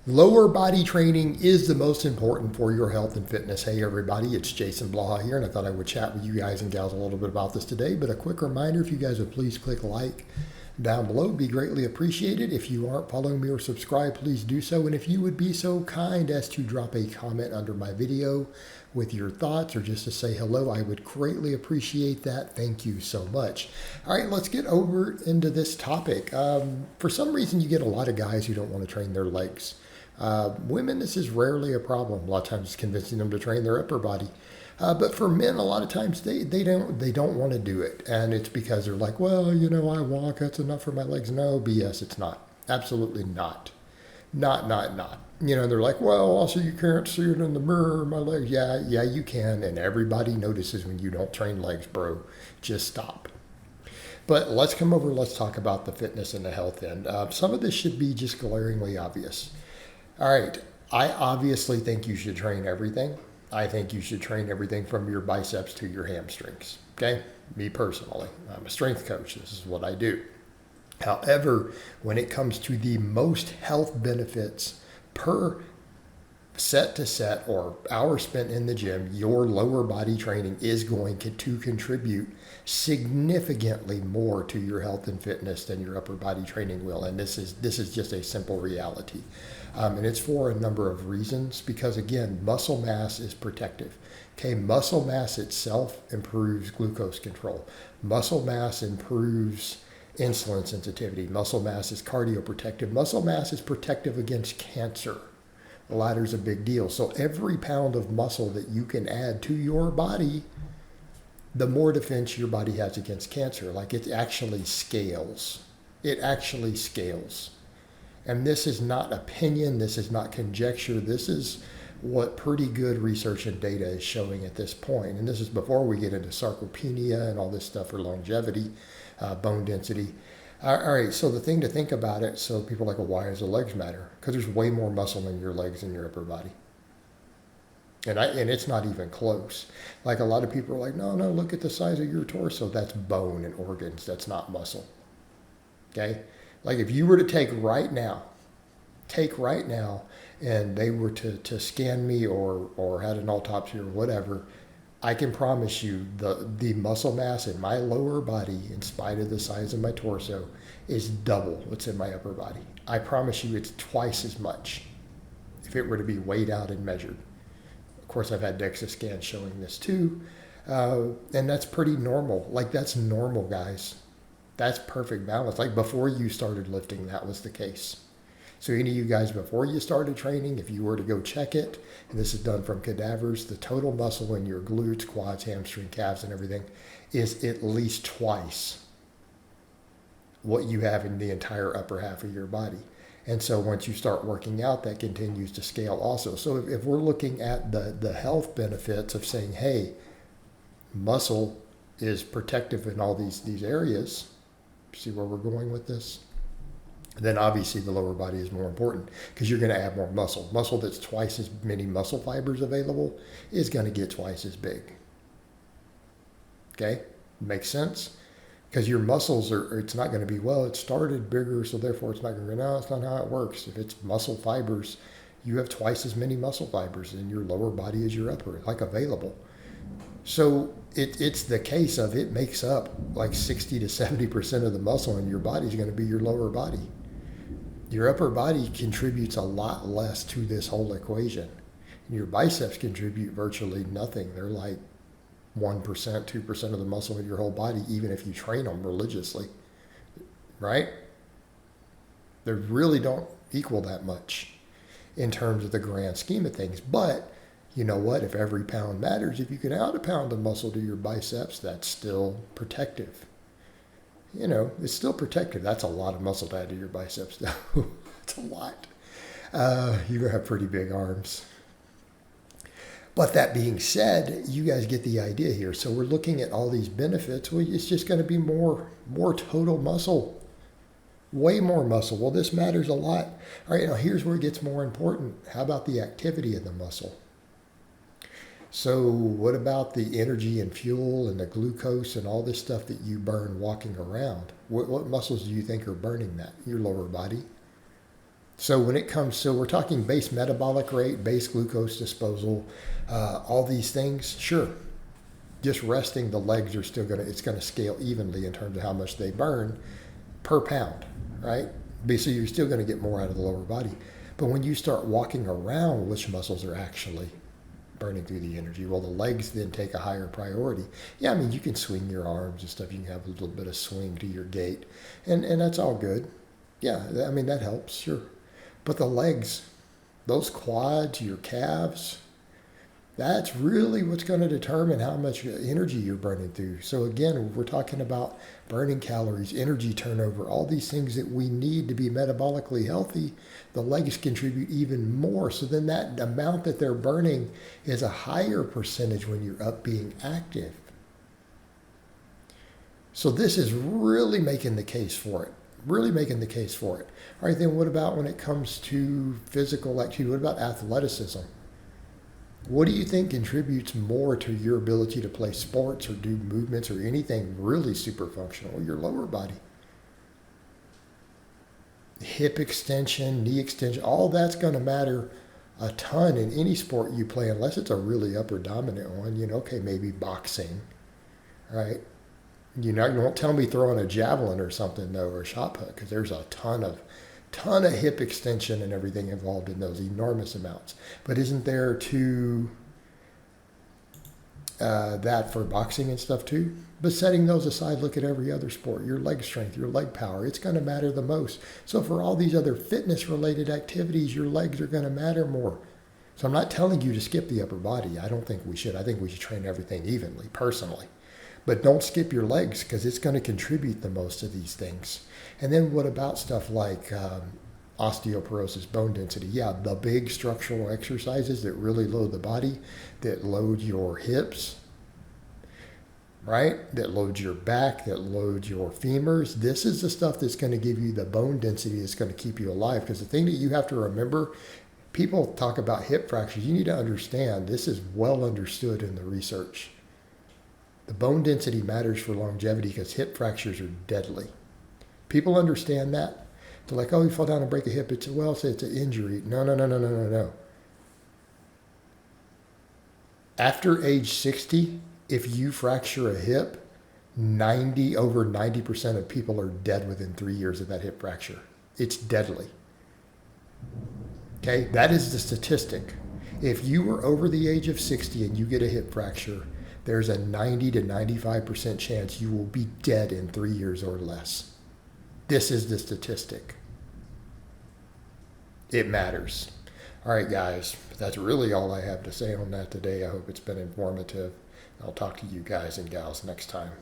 Lower body training is the most important for your health and fitness. Hey everybody, it's Jason Blaha here, and I thought I would chat with you guys and gals a little bit about this today. But a quick reminder, if you guys would please click like down below, it'd be greatly appreciated. If you aren't following me or subscribed, please do so. And if you would be so kind as to drop a comment under my video with your thoughts or just to say hello, I would greatly appreciate that. Thank you so much. All right, let's get over into this topic. For some reason, you get a lot of guys who don't want to train their legs. Women, this is rarely a problem. A lot of times it's convincing them to train their upper body. But for men, a lot of times they don't want to do it. And it's because they're like, well, I walk, that's enough for my legs. No, BS, it's not. Absolutely not. Not. They're like, well, also you can't see it in the mirror, my legs. Yeah, you can. And everybody notices when you don't train legs, bro. Just stop. But let's come over, let's talk about the fitness and the health end. Some of this should be just glaringly obvious. All right, I obviously think you should train everything. I think you should train everything from your biceps to your hamstrings, okay? Me personally, I'm a strength coach. This is what I do. However, when it comes to the most health benefits per set to set or hour spent in the gym, your lower body training is going to contribute significantly more to your health and fitness than your upper body training will. And this is just a simple reality. And it's for a number of reasons because, again, muscle mass is protective. Okay, muscle mass itself improves glucose control. Muscle mass improves insulin sensitivity. Muscle mass is cardioprotective. Muscle mass is protective against cancer. The latter is a big deal. So every pound of muscle that you can add to your body, the more defense your body has against cancer. Like it actually scales. It actually scales. And this is not opinion. This is not conjecture. This is what pretty good research and data is showing at this point. And this is before we get into sarcopenia and all this stuff for longevity, bone density. All right, so the thing to think about it, so people are like, well, why does the legs matter? Because there's way more muscle in your legs than your upper body. And it's not even close. Like a lot of people are like, no, look at the size of your torso. That's bone and organs. That's not muscle. Okay? Like if you were to take right now, and they were to scan me or had an autopsy or whatever, I can promise you the muscle mass in my lower body, in spite of the size of my torso, is double what's in my upper body. I promise you it's twice as much if it were to be weighed out and measured. Of course, I've had DEXA scans showing this too, and that's pretty normal. Like that's normal, guys. That's perfect balance. Like before you started lifting, that was the case. So any of you guys, before you started training, if you were to go check it, and this is done from cadavers, the total muscle in your glutes, quads, hamstring, calves, and everything is at least twice what you have in the entire upper half of your body. And so once you start working out, that continues to scale also. So if we're looking at the health benefits of saying, hey, muscle is protective in all these areas, see where we're going with this? Then obviously the lower body is more important because you're going to add more muscle. Muscle that's twice as many muscle fibers available is going to get twice as big. Okay? Makes sense? Because your muscles it's not going to be, well, it started bigger, so therefore it's not going to go, no, that's not how it works. If it's muscle fibers, you have twice as many muscle fibers in your lower body as your upper, like available. So it's the case of it makes up like 60 to 70% of the muscle in your body is going to be your lower body. Your upper body contributes a lot less to this whole equation. And your biceps contribute virtually nothing. They're like 1%, 2% of the muscle in your whole body, even if you train them religiously, right? They really don't equal that much in terms of the grand scheme of things. But you know what? If every pound matters, if you can add a pound of muscle to your biceps, that's still protective. It's still protective. That's a lot of muscle to add to your biceps, though. It's a lot. You're going to have pretty big arms. But that being said, you guys get the idea here. So we're looking at all these benefits. Well, it's just going to be more total muscle. Way more muscle. Well, this matters a lot. All right, now here's where it gets more important. How about the activity of the muscle? So what about the energy and fuel and the glucose and all this stuff that you burn walking around? What muscles do you think are burning that? Your lower body. So when it comes, so we're talking base metabolic rate, base glucose disposal, all these things, sure. Just resting, the legs are still it's going to scale evenly in terms of how much they burn per pound, right? So you're still going to get more out of the lower body. But when you start walking around, which muscles are actually burning through the energy? Well, the legs then take a higher priority. Yeah, I mean, you can swing your arms and stuff. You can have a little bit of swing to your gait, and that's all good. Yeah, I mean, that helps, sure. But the legs, those quads, your calves, that's really what's going to determine how much energy you're burning through. So again, we're talking about burning calories, energy turnover, all these things that we need to be metabolically healthy. The legs contribute even more. So then that amount that they're burning is a higher percentage when you're up being active. So this is really making the case for it. Really making the case for it. All right, then what about when it comes to physical activity? What about athleticism? What do you think contributes more to your ability to play sports or do movements or anything really super functional? Your lower body. Hip extension, knee extension, all that's going to matter a ton in any sport you play, unless it's a really upper dominant one. Okay, maybe boxing, right? You won't tell me throwing a javelin or something, though, or a shot put, because there's a ton of hip extension and everything involved in those enormous amounts. But isn't there that for boxing and stuff too? But setting those aside, look at every other sport. Your leg strength, your leg power, it's going to matter the most. So for all these other fitness related activities, your legs are going to matter more. So I'm not telling you to skip the upper body. I don't think we should. I think we should train everything evenly, personally. But don't skip your legs, because it's going to contribute the most to these things. And then what about stuff like osteoporosis, bone density? Yeah, the big structural exercises that really load the body, that load your hips, right? That loads your back, that loads your femurs. This is the stuff that's going to give you the bone density that's going to keep you alive. Because the thing that you have to remember, people talk about hip fractures. You need to understand, this is well understood in the research. The bone density matters for longevity because hip fractures are deadly. People understand that. They're like, oh, you fall down and break a hip. It's an injury. No. After age 60, if you fracture a hip, over 90% of people are dead within 3 years of that hip fracture. It's deadly. Okay, that is the statistic. If you were over the age of 60 and you get a hip fracture, there's a 90 to 95% chance you will be dead in 3 years or less. This is the statistic. It matters. All right, guys, that's really all I have to say on that today. I hope it's been informative. I'll talk to you guys and gals next time.